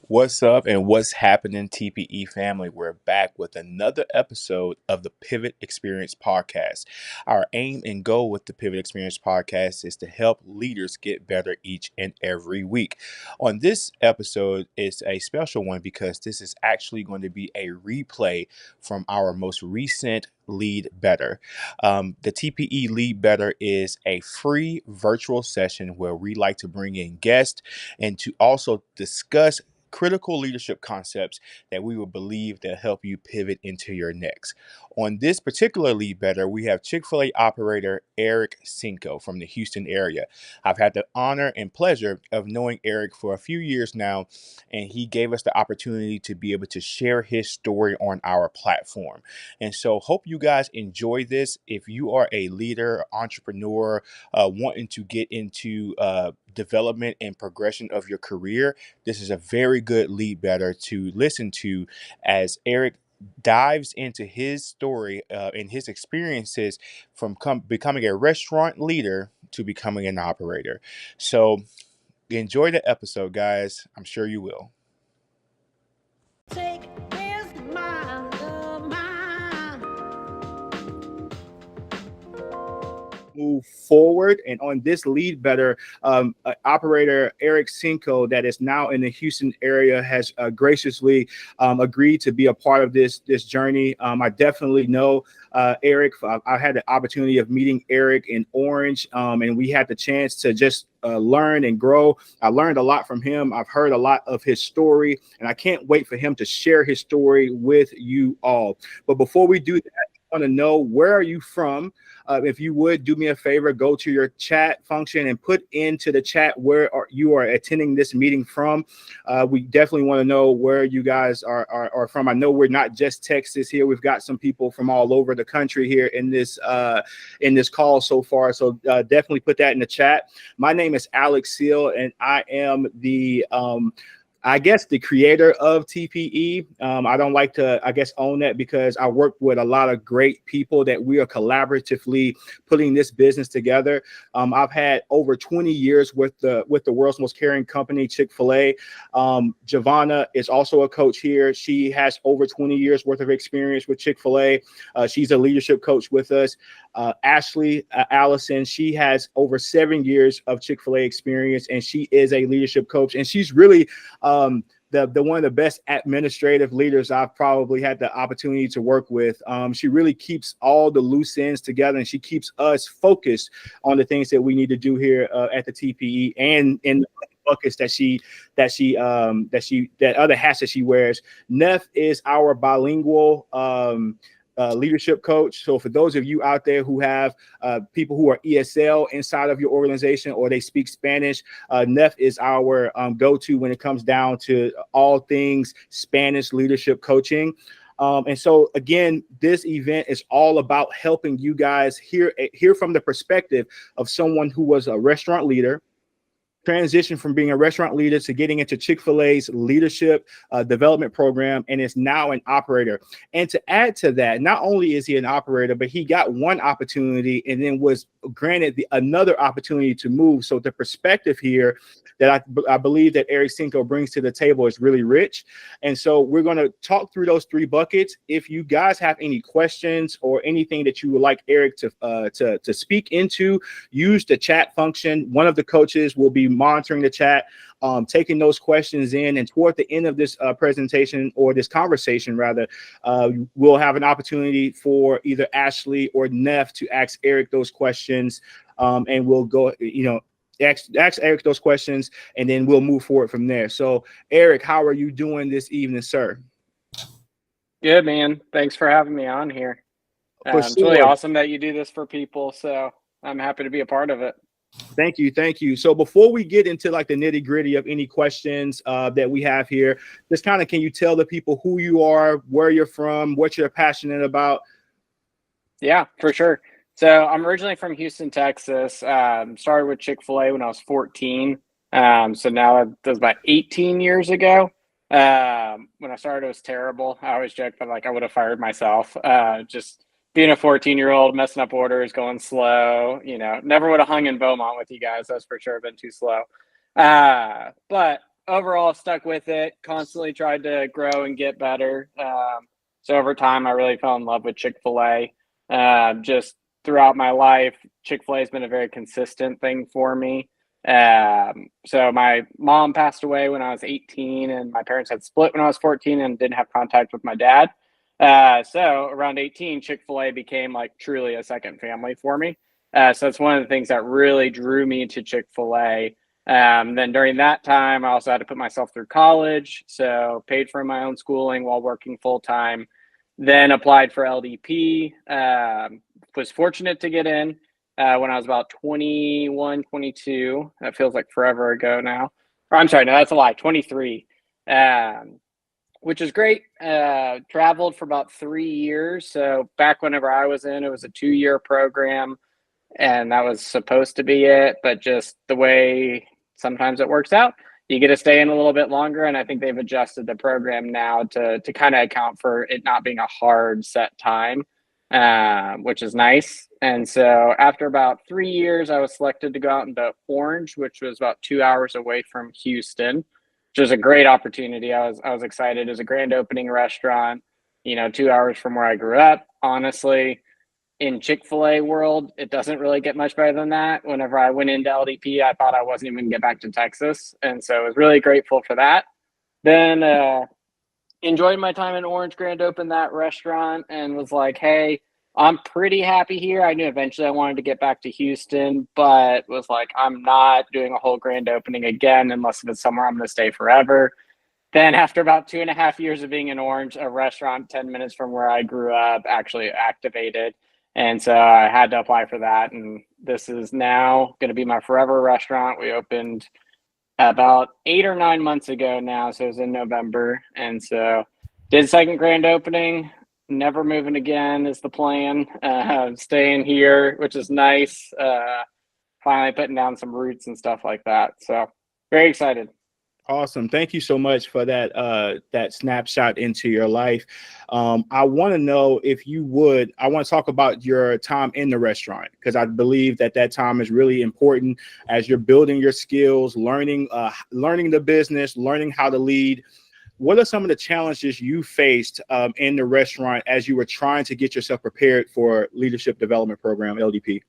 What's up and what's happening, TPE family? We're back with another episode of the Pivot Experience Podcast. Our aim and goal with the Pivot Experience Podcast is to help leaders get better each and every week. On this episode, it's a special one because this is actually going to be a replay from our most recent Lead Better. The TPE Lead Better is a free virtual session where we like to bring in guests and to also discuss critical leadership concepts that we will believe that help you pivot into your next. On this particular Lead Better, we have Chick-fil-A operator Eric Sienko from the Houston area. I've had the honor and pleasure of knowing Eric for a few years now, and he gave us the opportunity to be able to share his story on our platform. And so hope you guys enjoy this. If you are a leader, entrepreneur, wanting to get into development and progression of your career, this is a very good Lead Better to listen to as Eric dives into his story and his experiences from becoming a restaurant leader to becoming an operator. So enjoy the episode, guys. I'm sure you will. Take this mind of mine. Move forward. And on this Lead Better, operator Eric Sienko, that is now in the Houston area, has graciously agreed to be a part of this journey. I definitely know Eric. I had the opportunity of meeting Eric in Orange, and we had the chance to just learn and grow. I learned a lot from him. I've heard a lot of his story, and I can't wait for him to share his story with you all. But before we do that, I want to know, where are you from? If you would do me a favor, go to your chat function and put into the chat where you are attending this meeting from. We definitely want to know where you guys are from. I know we're not just Texas here. We've got some people from all over the country here in this call so far. So definitely put that in the chat. My name is Alex Seal, and I am the creator of TPE. I don't like to, own that, because I work with a lot of great people that we are collaboratively putting this business together. I've had over 20 years with the world's most caring company, Chick-fil-A. Giovanna is also a coach here. She has over 20 years worth of experience with Chick-fil-A. She's a leadership coach with us. Ashley Allison, she has over 7 years of Chick-fil-A experience, and she is a leadership coach. And she's really the one of the best administrative leaders I've probably had the opportunity to work with. She really keeps all the loose ends together, and she keeps us focused on the things that we need to do here at the TPE, and in the buckets that other hats that she wears. Neff is our bilingual leadership coach. So for those of you out there who have people who are ESL inside of your organization, or they speak Spanish, Neff is our go-to when it comes down to all things Spanish leadership coaching. And so, again, this event is all about helping you guys hear from the perspective of someone who was a restaurant leader, transition from being a restaurant leader to getting into Chick-fil-A's leadership development program, and is now an operator. And to add to that, not only is he an operator, but he got one opportunity and then was granted another opportunity to move. So the perspective here that I believe that Eric Sienko brings to the table is really rich. And so we're going to talk through those three buckets. If you guys have any questions or anything that you would like Eric to speak into, use the chat function. One of the coaches will be monitoring the chat, taking those questions in, and toward the end of this presentation, or this conversation rather, we'll have an opportunity for either Ashley or Neff to ask Eric those questions, and we'll go, ask Eric those questions, and then we'll move forward from there. So Eric, how are you doing this evening, sir? Good, man. Thanks for having me on here. It's really awesome that you do this for people, so I'm happy to be a part of it. Thank you. So before we get into like the nitty gritty of any questions that we have here, just kind of, can you tell the people who you are, where you're from, what you're passionate about? Yeah, for sure. So I'm originally from Houston, Texas. Started with Chick-fil-A when I was 14. So now that was about 18 years ago. When I started, it was terrible. I always joke that I would have fired myself. Just being a 14-year-old, messing up orders, going slow, never would have hung in Beaumont with you guys. That's for sure. Been too slow. But overall stuck with it, constantly tried to grow and get better. So over time, I really fell in love with Chick-fil-A. Just throughout my life, Chick-fil-A has been a very consistent thing for me. So my mom passed away when I was 18, and my parents had split when I was 14 and didn't have contact with my dad. So around 18, Chick-fil-A became like truly a second family for me. So it's one of the things that really drew me to Chick-fil-A. Then during that time, I also had to put myself through college, so paid for my own schooling while working full time. Then applied for LDP. Was fortunate to get in when I was about 21, 22. That feels like forever ago now. Or I'm sorry, no, that's a lie. 23, which is great. Traveled for about 3 years. So back whenever I was in, it was a 2-year program, and that was supposed to be it. But just the way sometimes it works out, you get to stay in a little bit longer. And I think they've adjusted the program now to kind of account for it not being a hard set time, which is nice. And so after about 3 years, I was selected to go out into Orange, which was about 2 hours away from Houston, which was a great opportunity. I was excited. It was a grand opening restaurant, 2 hours from where I grew up. Honestly, in Chick-fil-A world, it doesn't really get much better than that. Whenever I went into LDP, I thought I wasn't even going to get back to Texas. And so I was really grateful for that. Then enjoyed my time in Orange, grand opened that restaurant, and was like, hey, I'm pretty happy here. I knew eventually I wanted to get back to Houston, but was like, I'm not doing a whole grand opening again unless it's somewhere I'm going to stay forever. Then after about 2.5 years of being in Orange, a restaurant 10 minutes from where I grew up actually activated. And so I had to apply for that. And this is now going to be my forever restaurant. We opened about 8 or 9 months ago now. So it was in November. And so did second grand opening, never moving again is the plan. Staying here, which is nice. Finally putting down some roots and stuff like that. So very excited. Awesome. Thank you so much for that snapshot into your life. I want to know if you would, I want to talk about your time in the restaurant, because I believe that time is really important as you're building your skills, learning the business, learning how to lead. What are some of the challenges you faced in the restaurant as you were trying to get yourself prepared for Leadership Development Program, LDP?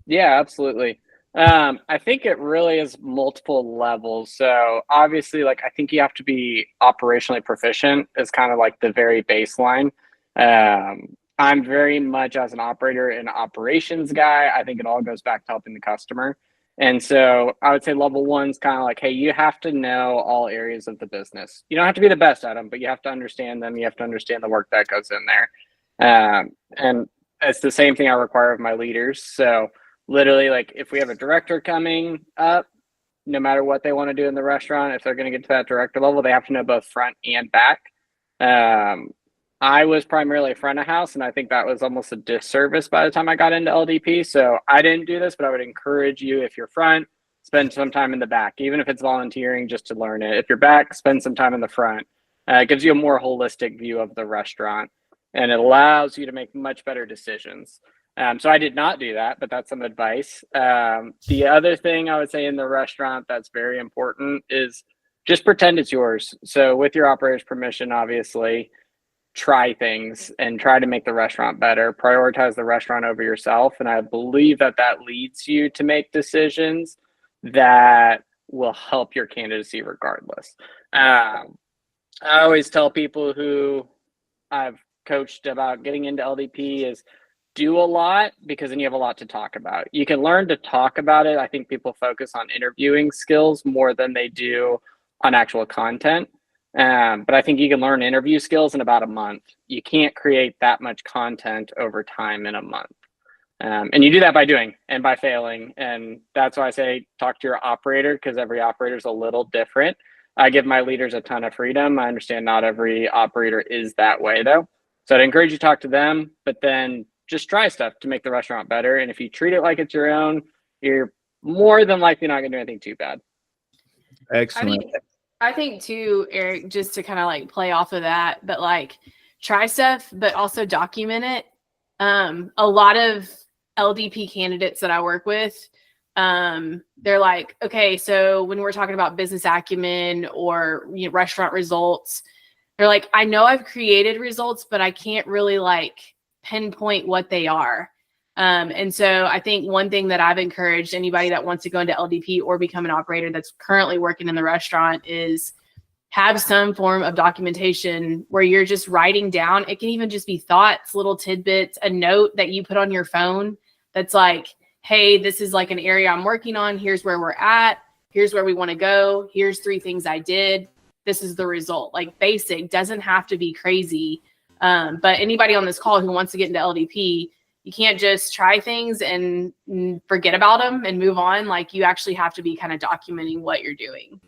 Yeah, absolutely. I think it really is multiple levels. So obviously, I think you have to be operationally proficient is kind of like the very baseline. I'm very much, as an operator, an operations guy. I think it all goes back to helping the customer. And so I would say level one is kind of like, hey, you have to know all areas of the business. You don't have to be the best at them, but you have to understand them. You have to understand the work that goes in there. And it's the same thing I require of my leaders. So literally, if we have a director coming up, no matter what they want to do in the restaurant, if they're going to get to that director level, they have to know both front and back. I was primarily front of house, and I think that was almost a disservice by the time I got into LDP. So I didn't do this, but I would encourage you, if you're front, spend some time in the back, even if it's volunteering just to learn it. If you're back, spend some time in the front. It gives you a more holistic view of the restaurant, and it allows you to make much better decisions. So I did not do that, but that's some advice. The other thing I would say in the restaurant that's very important is just pretend it's yours. So with your operator's permission, obviously, try things and try to make the restaurant better. Prioritize the restaurant over yourself. And I believe that leads you to make decisions that will help your candidacy regardless. I always tell people who I've coached about getting into LDP is do a lot, because then you have a lot to talk about. You can learn to talk about it. I think people focus on interviewing skills more than they do on actual content. But I think you can learn interview skills in about a month. You can't create that much content over time in a month. And you do that by doing and by failing. And that's why I say talk to your operator, because every operator is a little different. I give my leaders a ton of freedom. I understand not every operator is that way, though. So I'd encourage you to talk to them, but then just try stuff to make the restaurant better. And if you treat it like it's your own, you're more than likely not going to do anything too bad. Excellent. I think too, Eric, just to kind of play off of that, but try stuff, but also document it. A lot of LDP candidates that I work with they're like, okay, so when we're talking about business acumen or restaurant results, they're like, I know I've created results, but I can't really like pinpoint what they are. And so I think one thing that I've encouraged anybody that wants to go into LDP or become an operator that's currently working in the restaurant is have some form of documentation where you're just writing down. It can even just be thoughts, little tidbits, a note that you put on your phone that's like, hey, this is like an area I'm working on. Here's where we're at. Here's where we want to go. Here's 3 things I did. This is the result. Like basic, doesn't have to be crazy. But anybody on this call who wants to get into LDP, you can't just try things and forget about them and move on. Like you actually have to be kind of documenting what you're doing.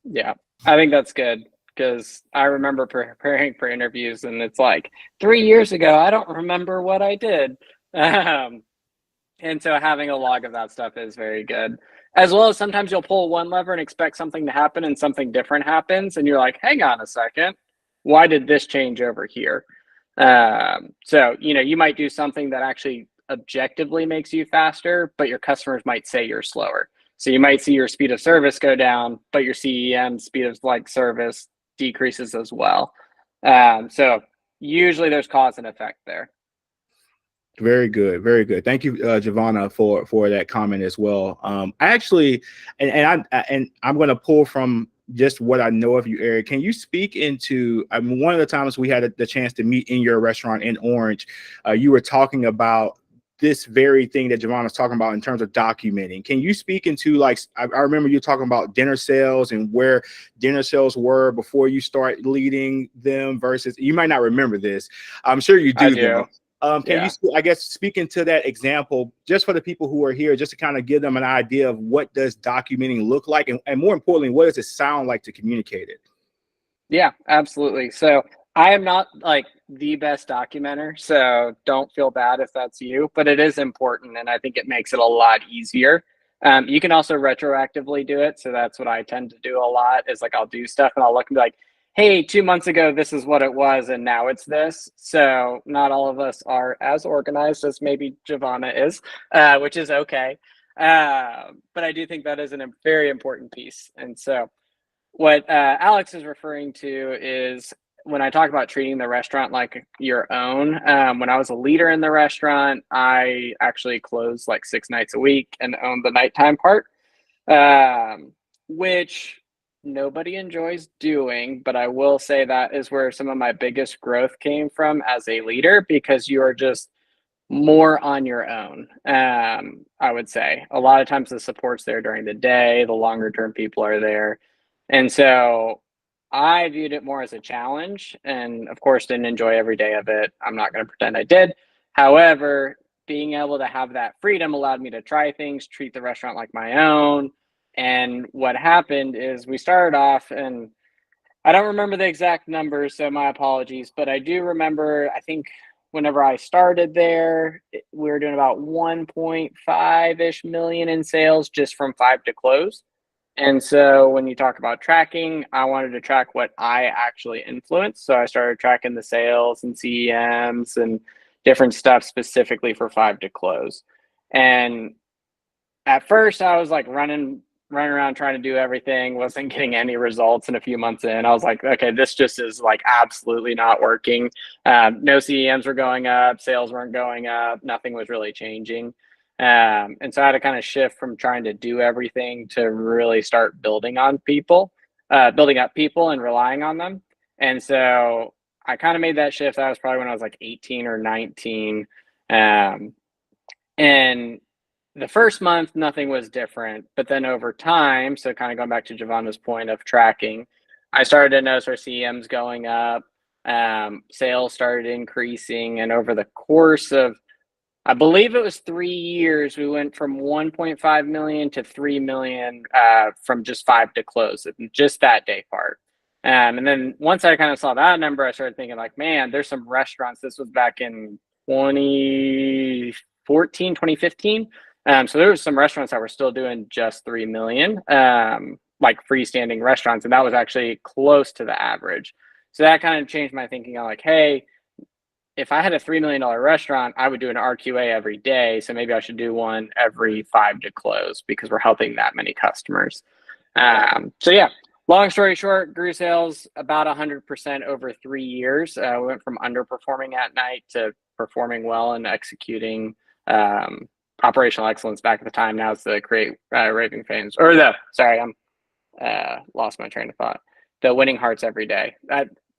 Yeah, I think that's good because I remember preparing for interviews and it's like 3 years ago, I don't remember what I did. And so having a log of that stuff is very good. As well as sometimes you'll pull one lever and expect something to happen and something different happens. And you're like, hang on a second, why did this change over here? So, you might do something that actually objectively makes you faster, but your customers might say you're slower. So you might see your speed of service go down, but your CEM, speed of service, decreases as well. So usually there's cause and effect there. Very good, very good. Thank you, Giovanna, for that comment as well. I actually, and I'm going to pull from just what I know of you, Eric. Can you speak into? I mean, one of the times we had the chance to meet in your restaurant in Orange, you were talking about this very thing that Giovanna's talking about in terms of documenting. Can you speak into like, I remember you talking about dinner sales and where dinner sales were before you start leading them versus, you might not remember this. I'm sure you do. I do. Can you, I guess, speak into that example just for the people who are here, just to kind of give them an idea of what does documenting look like? And more importantly, what does it sound like to communicate it? Yeah, absolutely. So I am not like the best documenter, so don't feel bad if that's you, but it is important. And I think it makes it a lot easier. You can also retroactively do it. So that's what I tend to do a lot is like, I'll do stuff and I'll look and be like, hey, 2 months ago, this is what it was. And now it's this. So not all of us are as organized as maybe Giovanna is, which is okay. But I do think that is a very important piece. And so what Alex is referring to is when I talk about treating the restaurant like your own. When I was a leader in the restaurant, I actually closed like 6 nights a week and owned the nighttime part, which nobody enjoys doing. But I will say that is where some of my biggest growth came from as a leader, because you are just more on your own. I would say a lot of times the support's there during the day, the longer term people are there. And so I viewed it more as a challenge and, of course, didn't enjoy every day of it. I'm not going to pretend I did. However, being able to have that freedom allowed me to try things, treat the restaurant like my own. And what happened is we started off, and I don't remember the exact numbers, so my apologies, but I do remember, I think whenever I started there, we were doing about 1.5-ish million in sales just from 5 to close. And so when you talk about tracking, I wanted to track what I actually influenced. So I started tracking the sales and CEMs and different stuff specifically for 5 to close. And at first I was like running around trying to do everything, wasn't getting any results. And a few months in, I was like, okay, this just is like absolutely not working. No CEMs were going up, sales weren't going up, nothing was really changing. And so I had to kind of shift from trying to do everything to really start building on people, building up people and relying on them. And so I kind of made that shift. That was probably when I was like 18 or 19. And the first month, nothing was different. But then over time, so kind of going back to Giovanna's point of tracking, I started to notice our CEMs going up, sales started increasing. And over the course of, I believe it was 3 years, we went from 1.5 million to 3 million from just 5 to close, just that day part. And then once I kind of saw that number, I started thinking like, man, there's some restaurants. This was back in 2014, 2015. So there was some restaurants that were still doing just 3 million, like freestanding restaurants. And that was actually close to the average. So that kind of changed my thinking on like, hey, if I had a $3 million restaurant, I would do an RQA every day. So maybe I should do one every 5 to close because we're helping that many customers. So yeah, long story short, grew sales about 100% over 3 years. We went from underperforming at night to performing well and executing operational excellence back at the time. Now it's the create raving fans or I'm lost my train of thought. The winning hearts every day.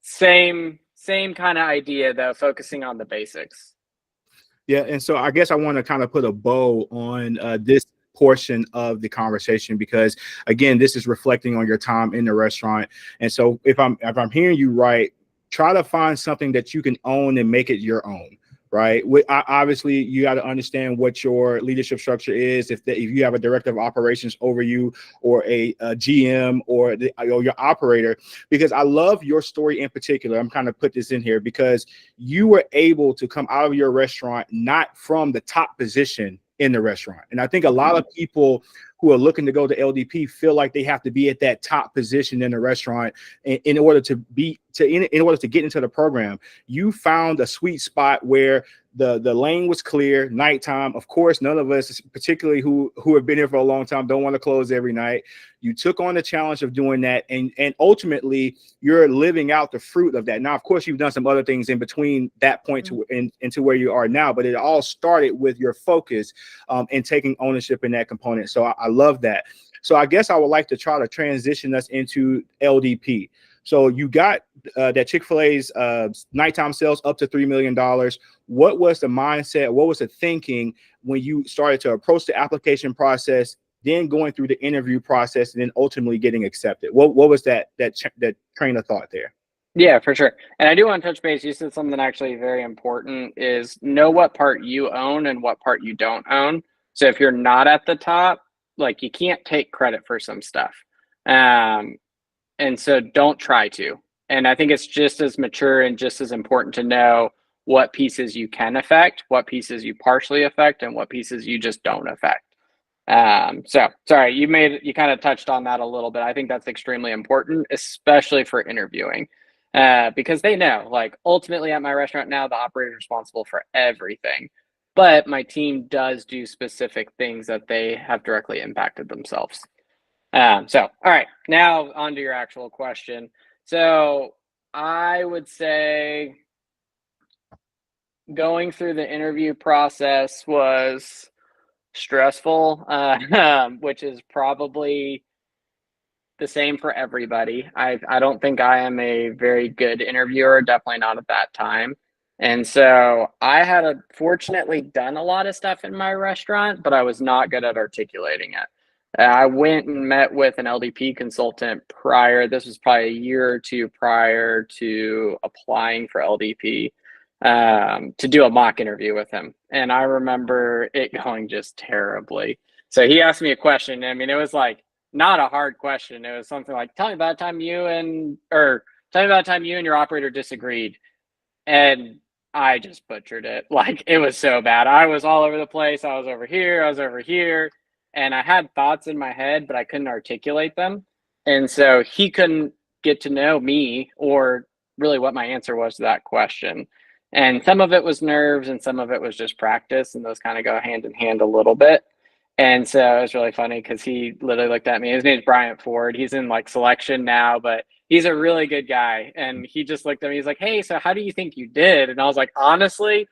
Same kind of idea though, focusing on the basics. Yeah, and so I guess I want to kind of put a bow on this portion of the conversation because again, this is reflecting on your time in the restaurant. And so if I'm hearing you right, try to find something that you can own and make it your own. Right. Obviously, you got to understand what your leadership structure is. If you have a director of operations over you or a GM or your operator, because I love your story in particular. I'm kind of put this in here because you were able to come out of your restaurant not from the top position in the restaurant. And I think a lot of people who are looking to go to LDP feel like they have to be at that top position in the restaurant in order to get into the program. You found a sweet spot where the lane was clear, nighttime. Of course, none of us, particularly who have been here for a long time, don't want to close every night. You took on the challenge of doing that, and ultimately you're living out the fruit of that. Now, of course, you've done some other things in between that point into where you are now, but it all started with your focus and taking ownership in that component. So I love that. So I guess I would like to try to transition us into LDP. So you got that Chick-fil-A's nighttime sales up to $3 million. What was the mindset? What was the thinking when you started to approach the application process, then going through the interview process, and then ultimately getting accepted? What was that train of thought there? Yeah, for sure. And I do want to touch base. You said something actually very important is know what part you own and what part you don't own. So if you're not at the top, like you can't take credit for some stuff. And so don't try to. And I think it's just as mature and just as important to know what pieces you can affect, what pieces you partially affect, and what pieces you just don't affect. So sorry, you kind of touched on that a little bit. I think that's extremely important, especially for interviewing, because they know, like, ultimately at my restaurant now, the operator is responsible for everything, but my team does do specific things that they have directly impacted themselves. So, all right, now on to your actual question. So I would say going through the interview process was stressful, which is probably the same for everybody. I don't think I am a very good interviewer, definitely not at that time. And so I had fortunately done a lot of stuff in my restaurant, but I was not good at articulating it. I went and met with an LDP consultant prior. This was probably a year or two prior to applying for LDP, to do a mock interview with him. And I remember it going just terribly. So he asked me a question. I mean, it was like not a hard question. It was something like, tell me about a time you and your operator disagreed. And I just butchered it. Like, it was so bad. I was all over the place. I was over here. And I had thoughts in my head, but I couldn't articulate them. And so he couldn't get to know me or really what my answer was to that question. And some of it was nerves and some of it was just practice. And those kind of go hand in hand a little bit. And so it was really funny because he literally looked at me. His name's Bryant Ford. He's in like selection now, but he's a really good guy. And he just looked at me. He's like, hey, so how do you think you did? And I was like, honestly,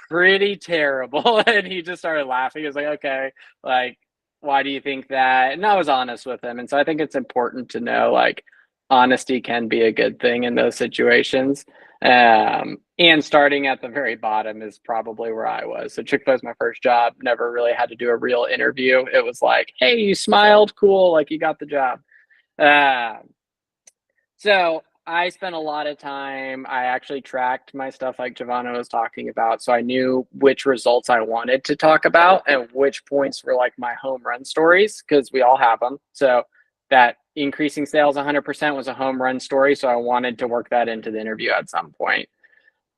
pretty terrible. And he just started laughing. He was like, okay, like, why do you think that? And I was honest with him. And so I think it's important to know, like, honesty can be a good thing in those situations. And starting at the very bottom is probably where I was. So Chick-fil-A was my first job, never really had to do a real interview. It was like, hey, you smiled, cool, like you got the job. So I spent a lot of time, I actually tracked my stuff like Giovanna was talking about. So I knew which results I wanted to talk about and which points were like my home run stories, because we all have them. So that increasing sales 100% was a home run story. So I wanted to work that into the interview at some point.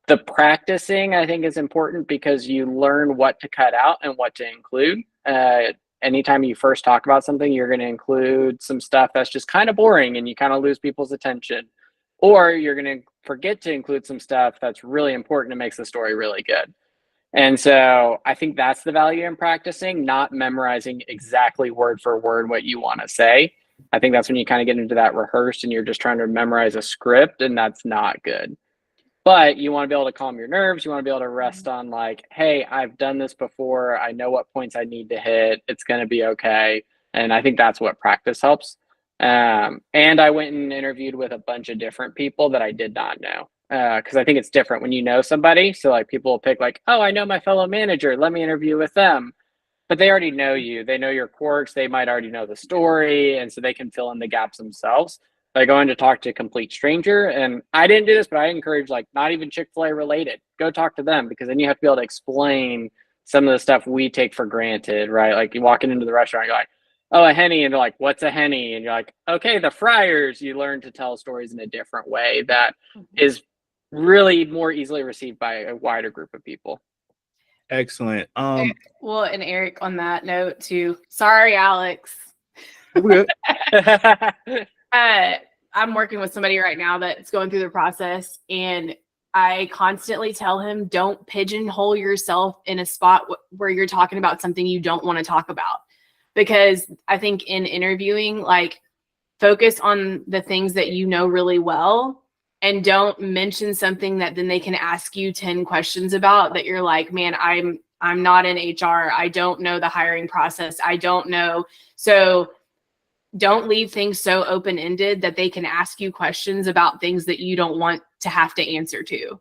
The practicing, I think, is important because you learn what to cut out and what to include. Anytime you first talk about something, you're going to include some stuff that's just kind of boring and you kind of lose people's attention. Or you're going to forget to include some stuff that's really important and makes the story really good. And so I think that's the value in practicing, not memorizing exactly word for word what you want to say. I think that's when you kind of get into that rehearsed and you're just trying to memorize a script, and that's not good. But you want to be able to calm your nerves. You want to be able to rest on like, hey, I've done this before. I know what points I need to hit. It's going to be okay. And I think that's what practice helps. And I went and interviewed with a bunch of different people that I did not know. Because I think it's different when you know somebody. So like people will pick like, oh, I know my fellow manager. Let me interview with them. But they already know you. They know your quirks. They might already know the story. And so they can fill in the gaps themselves by going to talk to a complete stranger. And I didn't do this, but I encourage like not even Chick-fil-A related. Go talk to them, because then you have to be able to explain some of the stuff we take for granted, right? Like you walking into the restaurant, you're like, oh, a Henny. And they're like, what's a Henny? And you're like, okay, the fryers. You learn to tell stories in a different way that is really more easily received by a wider group of people. Excellent. Well, and Eric, on that note too, sorry, Alex. We're good. I'm working with somebody right now that's going through the process, and I constantly tell him, don't pigeonhole yourself in a spot where you're talking about something you don't want to talk about. Because I think in interviewing, like, focus on the things that you know really well, and don't mention something that then they can ask you 10 questions about that you're like, man, I'm not in HR. I don't know the hiring process. I don't know. So don't leave things so open-ended that they can ask you questions about things that you don't want to have to answer to.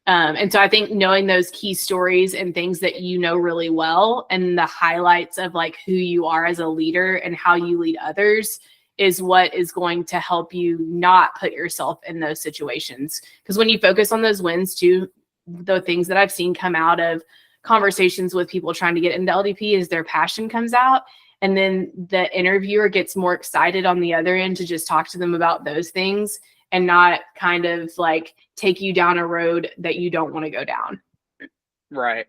And so I think knowing those key stories and things that you know really well, and the highlights of like who you are as a leader and how you lead others, is what is going to help you not put yourself in those situations. Because when you focus on those wins too, the things that I've seen come out of conversations with people trying to get into LDP is their passion comes out. And then the interviewer gets more excited on the other end to just talk to them about those things and not kind of like take you down a road that you don't want to go down. Right.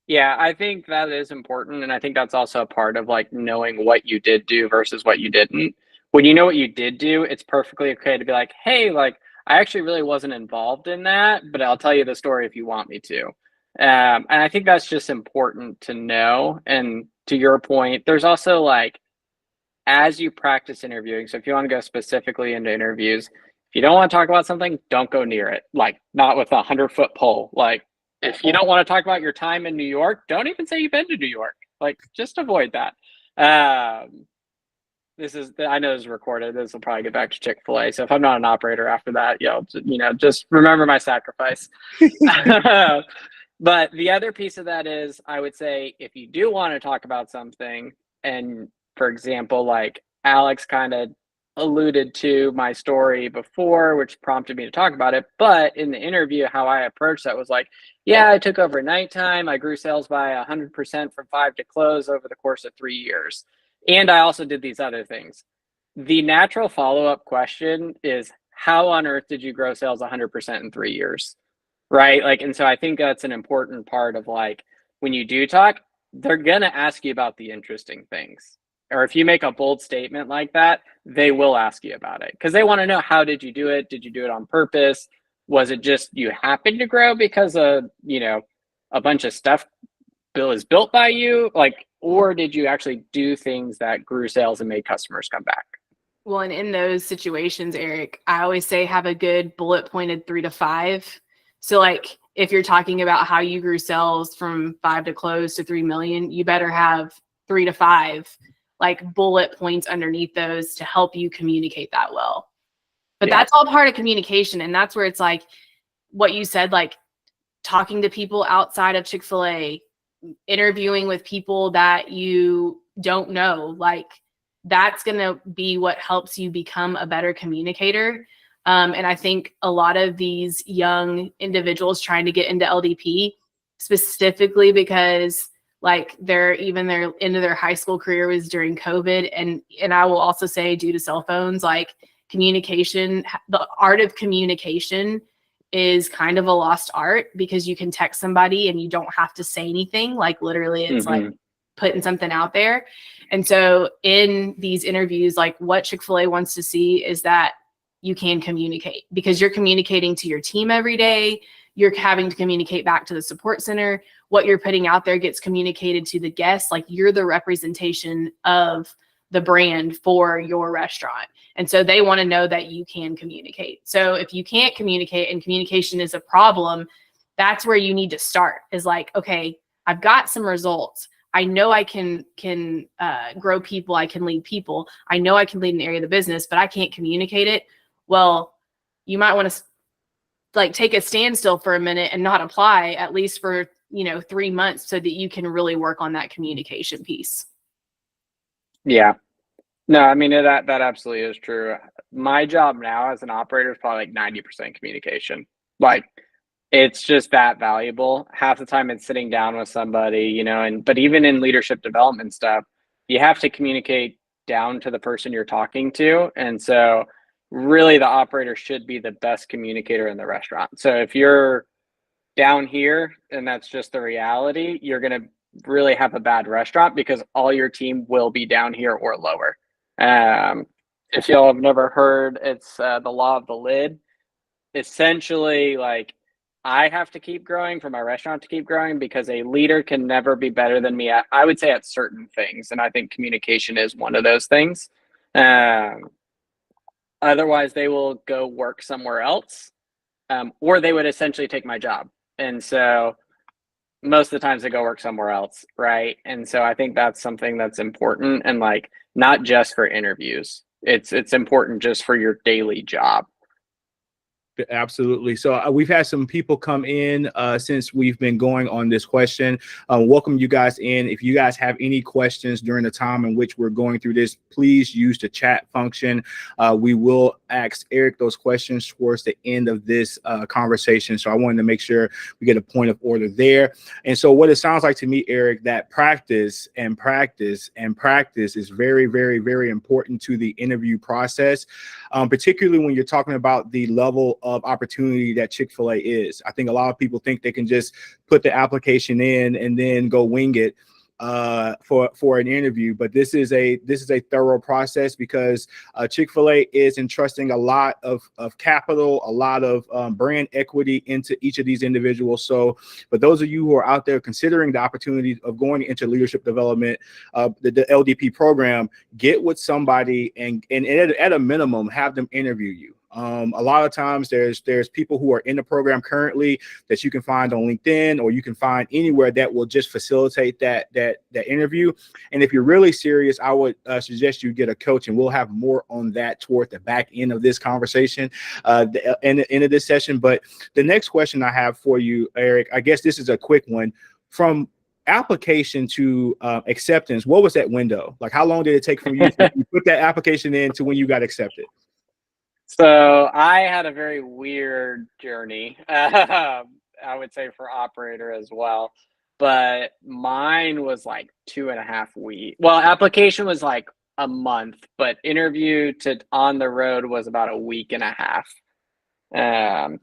Yeah, I think that is important. And I think that's also a part of like knowing what you did do versus what you didn't. When you know what you did do, it's perfectly okay to be like, hey, like, I actually really wasn't involved in that, but I'll tell you the story if you want me to. And I think that's just important to know. And to your point, there's also like, as you practice interviewing, so if you want to go specifically into interviews, if you don't want to talk about something, don't go near it. Like, not with a 100-foot pole. Like, if you don't want to talk about your time in New York, don't even say you've been to New York. Like, just avoid that. I know this is recorded. This will probably get back to Chick-fil-A. So if I'm not an operator after that, just remember my sacrifice. But the other piece of that is, I would say, if you do want to talk about something, and for example, like Alex kind of alluded to my story before, which prompted me to talk about it. But in the interview, how I approached that was like, yeah, I took over nighttime. I grew sales by 100% from 5 to close over the course of 3 years. And I also did these other things. The natural follow-up question is, how on earth did you grow sales 100% in 3 years? Right? Like, and so I think that's an important part of like, when you do talk, they're going to ask you about the interesting things. Or if you make a bold statement like that, they will ask you about it, because they want to know, how did you do it? Did you do it on purpose? Was it just you happened to grow because of, a bunch of stuff is built by you? Like, or did you actually do things that grew sales and made customers come back? Well, and in those situations, Eric, I always say have a good bullet pointed 3 to 5. So like, if you're talking about how you grew sales from 5 to close to 3 million, you better have 3 to 5 like bullet points underneath those to help you communicate that well. But that's all part of communication. And that's where it's like what you said, like talking to people outside of Chick-fil-A, interviewing with people that you don't know, like that's going to be what helps you become a better communicator. And I think a lot of these young individuals trying to get into LDP, specifically because like their end of their high school career was during COVID. And I will also say, due to cell phones, like communication, the art of communication is kind of a lost art, because you can text somebody and you don't have to say anything. Like literally it's like putting something out there. And so in these interviews, like what Chick-fil-A wants to see is that you can communicate, because you're communicating to your team every day. You're having to communicate back to the support center. What you're putting out there gets communicated to the guests. Like, you're the representation of the brand for your restaurant. And so they want to know that you can communicate. So if you can't communicate and communication is a problem, that's where you need to start, is like, okay, I've got some results. I know I can grow people. I can lead people. I know I can lead an area of the business, but I can't communicate it. Well, you might want to like take a standstill for a minute and not apply, at least for, 3 months, so that you can really work on that communication piece. Yeah. No, I mean, that absolutely is true. My job now as an operator is probably like 90% communication. Like, it's just that valuable. Half the time it's sitting down with somebody, but even in leadership development stuff, you have to communicate down to the person you're talking to. And so really the operator should be the best communicator in the restaurant. So if you're down here and that's just the reality, you're going to really have a bad restaurant, because all your team will be down here or lower. If y'all have never heard, it's the law of the lid. Essentially, like, I have to keep growing for my restaurant to keep growing, because a leader can never be better than me at, I would say, at certain things. And I think communication is one of those things. Otherwise, they will go work somewhere else, or they would essentially take my job. And so most of the times they go work somewhere else, right? And so I think that's something that's important, and like, not just for interviews. It's important just for your daily job. Absolutely. So we've had some people come in since we've been going on this question. Welcome you guys in. If you guys have any questions during the time in which we're going through this, please use the chat function. We will ask Eric those questions towards the end of this conversation. So I wanted to make sure we get a point of order there. And so what it sounds like to me, Eric, that practice and practice and practice is very, very, very important to the interview process, particularly when you're talking about the level of opportunity that Chick-fil-A is. I think a lot of people think they can just put the application in and then go wing it for an interview, but this is a thorough process, because Chick-fil-A is entrusting a lot of capital, a lot of brand equity into each of these individuals. So for those of you who are out there considering the opportunity of going into leadership development, the LDP program, get with somebody and at a minimum have them interview you. A lot of times there's people who are in the program currently that you can find on LinkedIn, or you can find anywhere that will just facilitate that interview. And if you're really serious, I would suggest you get a coach, and we'll have more on that toward the back end of this conversation, in the end of this session. But the next question I have for you, Eric, I guess this is a quick one. From application to acceptance, what was that window? Like, how long did it take from you to put that application in to when you got accepted? So I had a very weird journey, I would say, for operator as well. But mine was like 2.5 weeks. Well, application was like a month, but interview to on the road was about 1.5 weeks.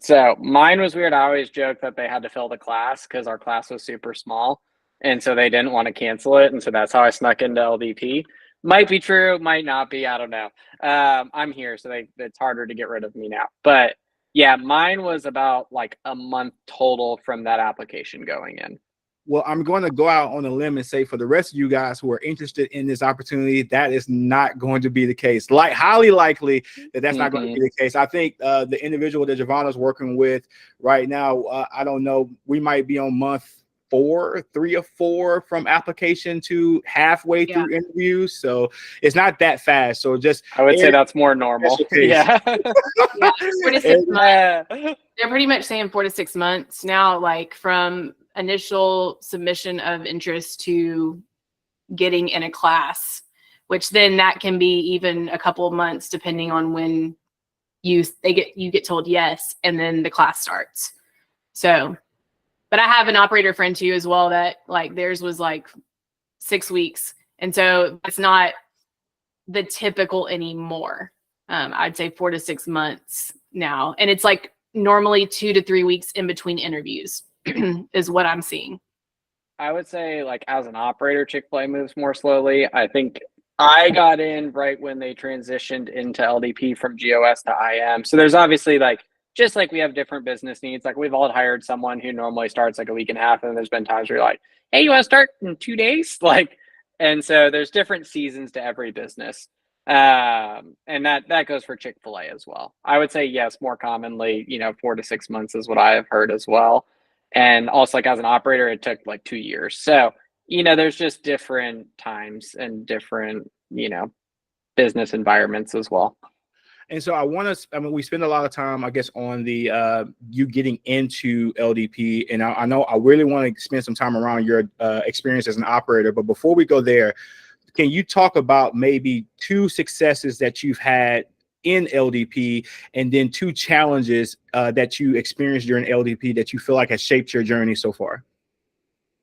So mine was weird. I always joke that they had to fill the class because our class was super small. And so they didn't want to cancel it. And so that's how I snuck into LDP. Might be true, might not be. I don't know. I'm here, so it's harder to get rid of me now. But yeah, mine was about like a month total from that application going in. Well, I'm going to go out on a limb and say, for the rest of you guys who are interested in this opportunity, that is not going to be the case. Like, highly likely that's not going to be the case. I think the individual that Giovanna's working with right now, I don't know, we might be on month 3 or 4 from application to halfway through interviews. So it's not that fast. So just, I would say that's more normal. Yeah. 4 to 6 months. They're pretty much saying 4 to 6 months now, like from initial submission of interest to getting in a class, which then that can be even a couple of months depending on when you get told yes, and then the class starts. So, but I have an operator friend too as well that like theirs was like 6 weeks. And so it's not the typical anymore. I'd say 4 to 6 months now. And it's like normally 2 to 3 weeks in between interviews is what I'm seeing. I would say, like, as an operator, Chick-fil-A moves more slowly. I think I got in right when they transitioned into LDP from GOS to IM. So there's obviously like, just like we have different business needs, like we've all hired someone who normally starts like a week and a half, and there's been times where you're like, hey, you want to start in 2 days? Like, and so there's different seasons to every business. And that goes for Chick-fil-A as well. I would say yes, more commonly, 4 to 6 months is what I have heard as well. And also like as an operator, it took like 2 years. So, there's just different times and different, business environments as well. And so I mean, we spend a lot of time, I guess, on the you getting into LDP. And I know I really want to spend some time around your experience as an operator. But before we go there, can you talk about maybe 2 successes that you've had in LDP, and then 2 challenges that you experienced during LDP that you feel like has shaped your journey so far?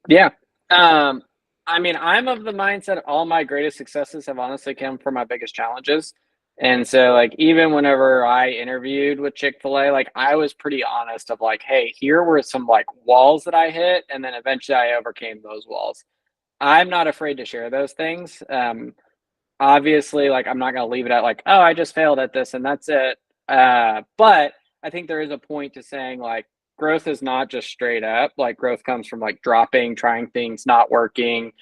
Yeah. I mean, I'm of the mindset all my greatest successes have honestly come from my biggest challenges. And so like even whenever I interviewed with Chick-fil-A, like I was pretty honest of like, hey, here were some like walls that I hit, and then eventually I overcame those walls. I'm not afraid to share those things. Obviously, like I'm not going to leave it at like, oh, I just failed at this and that's it. But I think there is a point to saying like growth is not just straight up. Like growth comes from like dropping, trying things, not working,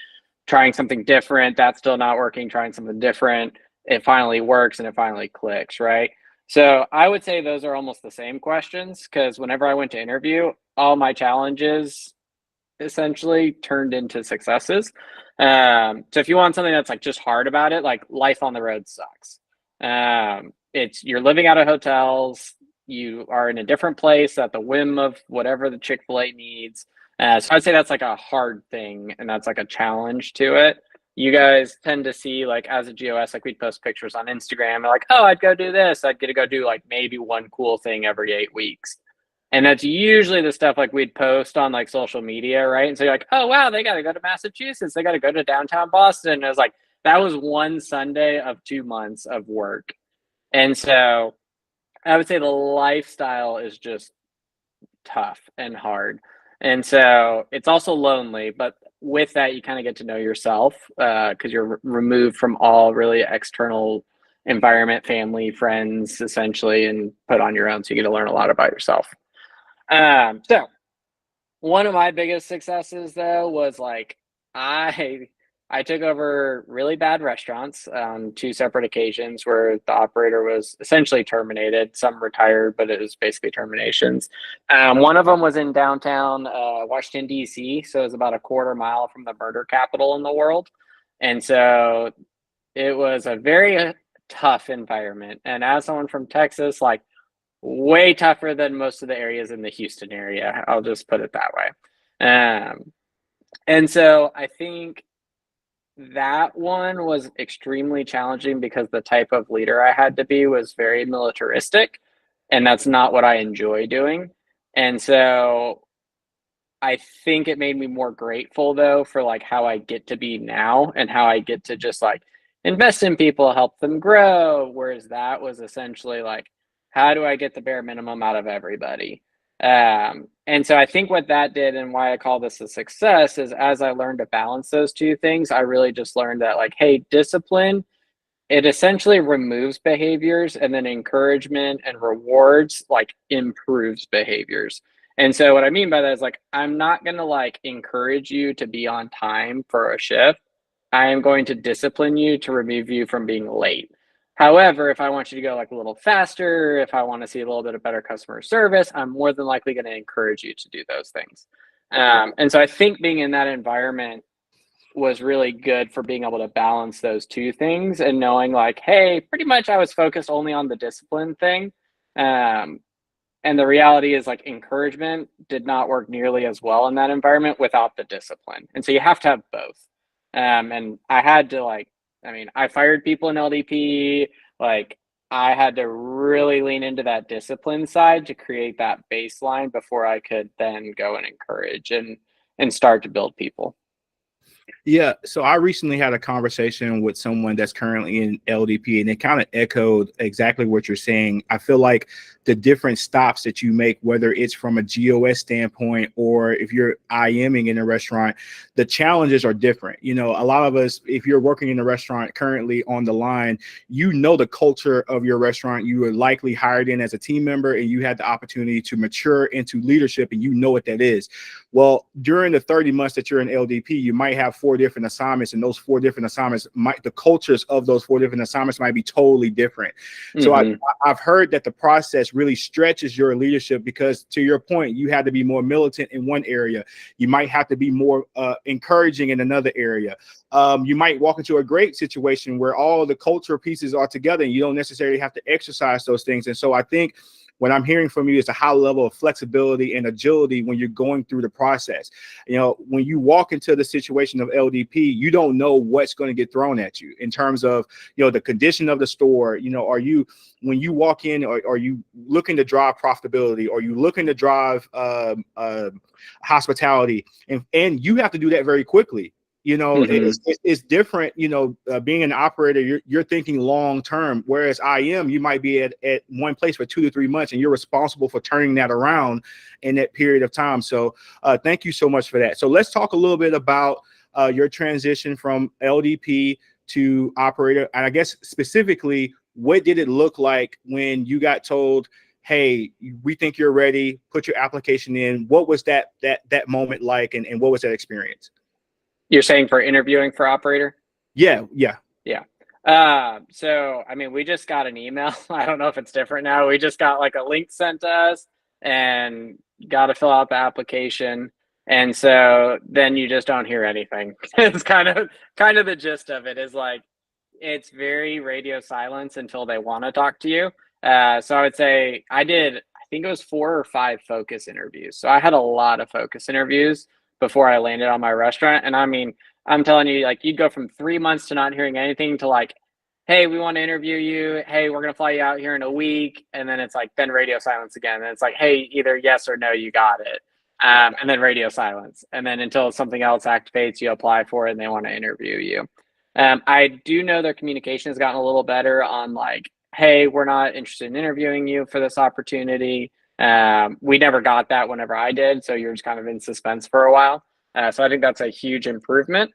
trying something different, that's still not working, trying something different, it finally works and it finally clicks, right? So I would say those are almost the same questions, because whenever I went to interview, all my challenges essentially turned into successes. So if you want something that's like just hard about it, like life on the road sucks. It's you're living out of hotels, you are in a different place at the whim of whatever the Chick-fil-A needs. So I'd say that's like a hard thing, and that's like a challenge to it. You guys tend to see like as a GOS, like we'd post pictures on Instagram and like, oh, I'd go do this. I'd get to go do like maybe one cool thing every 8 weeks. And that's usually the stuff like we'd post on like social media, right? And so you're like, oh wow, they got to go to Massachusetts, they got to go to downtown Boston. And it was like that was one Sunday of 2 months of work. And so I would say the lifestyle is just tough and hard. And so it's also lonely, but with that, you kind of get to know yourself because you're removed from all really external environment, family, friends, essentially, and put on your own. So you get to learn a lot about yourself. So one of my biggest successes though was like I took over really bad restaurants on 2 separate occasions where the operator was essentially terminated. Some retired, but it was basically terminations. One of them was in downtown Washington, D.C., so it was about a quarter mile from the murder capital in the world. And so it was a very tough environment. And as someone from Texas, like way tougher than most of the areas in the Houston area. I'll just put it that way. And so I think that one was extremely challenging because the type of leader I had to be was very militaristic, and that's not what I enjoy doing. And so I think it made me more grateful though for like how I get to be now and how I get to just like invest in people, help them grow. Whereas that was essentially like, how do I get the bare minimum out of everybody? And so I think what that did and why I call this a success is as I learned to balance those 2 things, I really just learned that like, hey, discipline, it essentially removes behaviors, and then encouragement and rewards like improves behaviors. And so what I mean by that is like, I'm not going to like encourage you to be on time for a shift. I am going to discipline you to remove you from being late. However, if I want you to go like a little faster, if I want to see a little bit of better customer service, I'm more than likely going to encourage you to do those things. And so I think being in that environment was really good for being able to balance those 2 things and knowing like, hey, pretty much I was focused only on the discipline thing. And the reality is like encouragement did not work nearly as well in that environment without the discipline. And so you have to have both. And I had to like, I mean, I fired people in LDP. Like I had to really lean into that discipline side to create that baseline before I could then go and encourage and start to build people. Yeah, so I recently had a conversation with someone that's currently in LDP, and it kind of echoed exactly what you're saying. I feel like the different stops that you make, whether it's from a GOS standpoint or if you're IMing in a restaurant, the challenges are different. You know, a lot of us, if you're working in a restaurant currently on the line, you know the culture of your restaurant. You were likely hired in as a team member, and you had the opportunity to mature into leadership, and you know what that is. Well, during the 30 months that you're in LDP, you might have 4 different assignments, and those 4 different assignments the cultures of those 4 different assignments might be totally different. So Mm-hmm. I've heard that the process really stretches your leadership because, to your point, you had to be more militant in one area. You might have to be more encouraging in another area. You might walk into a great situation where all the cultural pieces are together, and you don't necessarily have to exercise those things. And so I think what I'm hearing from you is a high level of flexibility and agility when you're going through the process. You know, when you walk into the situation of LDP, you don't know what's going to get thrown at you in terms of, you know, the condition of the store. You know, when you walk in, are you looking to drive profitability? Are you looking to drive hospitality? And you have to do that very quickly. You know, it's different. You know, being an operator, you're thinking long term. Whereas you might be at one place for 2 to 3 months, and you're responsible for turning that around in that period of time. So, thank you so much for that. So let's talk a little bit about your transition from LDP to operator, and I guess specifically, what did it look like when you got told, "Hey, we think you're ready. Put your application in." What was that moment like, and what was that experience? You're saying for interviewing for operator? Yeah. Yeah. So, I mean, we just got an email. I don't know if it's different now. We just got like a link sent to us and got to fill out the application. And so then you just don't hear anything. It's kind of the gist of it is like, it's very radio silence until they want to talk to you. So I would say I think it was 4 or 5 focus interviews. So I had a lot of focus interviews before I landed on my restaurant. And I mean, I'm telling you, like, you'd go from 3 months to not hearing anything to like, hey, we want to interview you. Hey, we're going to fly you out here in a week. And then it's like, then radio silence again. And it's like, hey, either yes or no, you got it. And then radio silence. And then until something else activates, you apply for it and they want to interview you. I do know their communication has gotten a little better on like, hey, we're not interested in interviewing you for this opportunity. We never got that whenever I did. So you're just kind of in suspense for a while. So I think that's a huge improvement.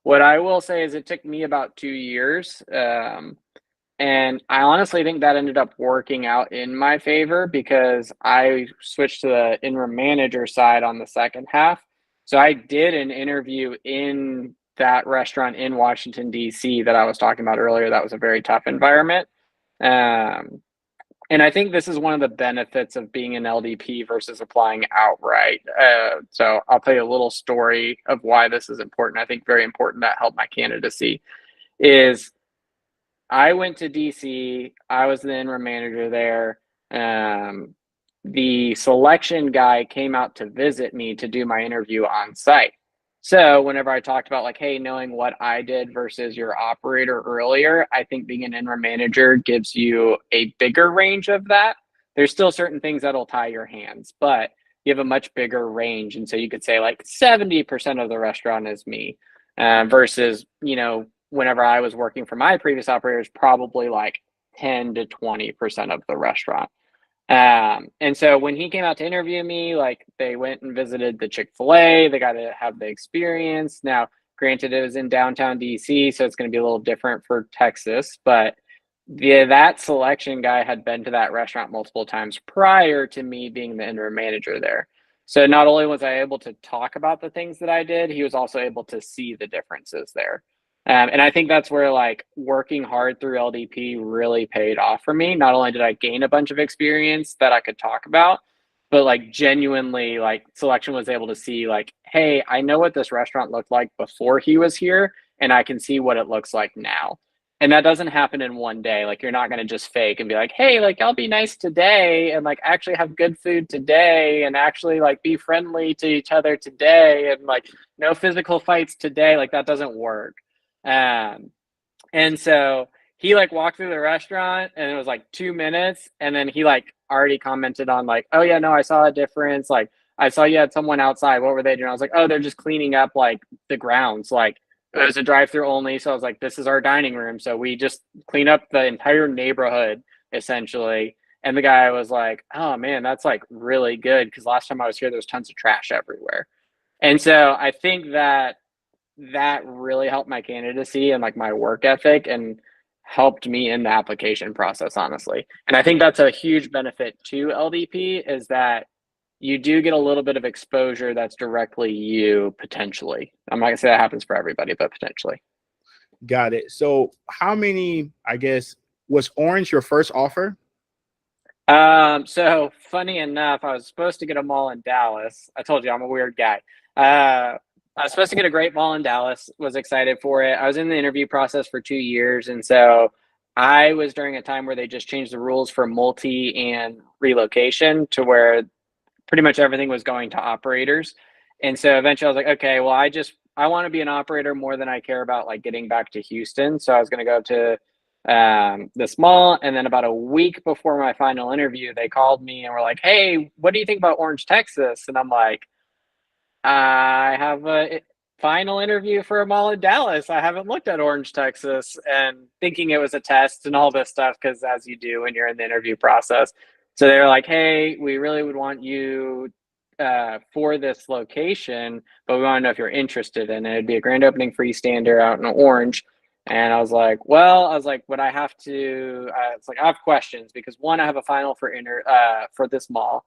What I will say is it took me about 2 years. And I honestly think that ended up working out in my favor because I switched to the interim manager side on the second half. So I did an interview in that restaurant in Washington, D.C. that I was talking about earlier. That was a very tough environment. And I think this is one of the benefits of being an LDP versus applying outright. So I'll tell you a little story of why this is important. I think very important that helped my candidacy is I went to DC. I was the interim manager there. The selection guy came out to visit me to do my interview on site. So whenever I talked about like, hey, knowing what I did versus your operator earlier, I think being an interim manager gives you a bigger range of that. There's still certain things that'll tie your hands, but you have a much bigger range. And so you could say like 70% of the restaurant is me versus, you know, whenever I was working for my previous operators, probably like 10 to 20% of the restaurant. And so when he came out to interview me, like they went and visited the Chick-fil-A, they got to have the experience. Now, granted, it was in downtown DC, so it's going to be a little different for Texas, but that selection guy had been to that restaurant multiple times prior to me being the interim manager there. So not only was I able to talk about the things that I did, he was also able to see the differences there. And I think that's where like working hard through LDP really paid off for me. Not only did I gain a bunch of experience that I could talk about, but like genuinely like selection was able to see like, hey, I know what this restaurant looked like before he was here and I can see what it looks like now. And that doesn't happen in one day. Like you're not going to just fake and be like, hey, like I'll be nice today and like actually have good food today and actually like be friendly to each other today and like no physical fights today. Like that doesn't work. And so he like walked through the restaurant and it was like 2 minutes and then he like already commented on like, oh yeah, no, I saw a difference. Like I saw you had someone outside. What were they doing? I was like, oh, they're just cleaning up like the grounds. Like it was a drive-through only. So I was like, this is our dining room. So we just clean up the entire neighborhood essentially. And the guy was like, oh man, that's like really good. Because last time I was here, there was tons of trash everywhere. And so I think that really helped my candidacy and like my work ethic and helped me in the application process, honestly. And I think that's a huge benefit to LDP is that you do get a little bit of exposure that's directly you potentially. I'm not gonna say that happens for everybody, but potentially. Got it. So how many, I guess, was Orange your first offer? So funny enough, I was supposed to get a mall in Dallas. I told you I'm a weird guy. I was supposed to get a great mall in Dallas, was excited for it. I was in the interview process for 2 years. And so I was during a time where they just changed the rules for multi and relocation to where pretty much everything was going to operators. And so eventually I was like, okay, well, I want to be an operator more than I care about like getting back to Houston. So I was going to go to this mall. And then about a week before my final interview, they called me and were like, hey, what do you think about Orange, Texas? And I'm like, I have a final interview for a mall in Dallas. I haven't looked at Orange, Texas, and thinking it was a test and all this stuff, because as you do when you're in the interview process. So they were like, hey, we really would want you for this location, but we want to know if you're interested in it. It'd be a grand opening freestander out in Orange. And I was like, would I have to, it's like, I have questions because one, I have a final for this mall.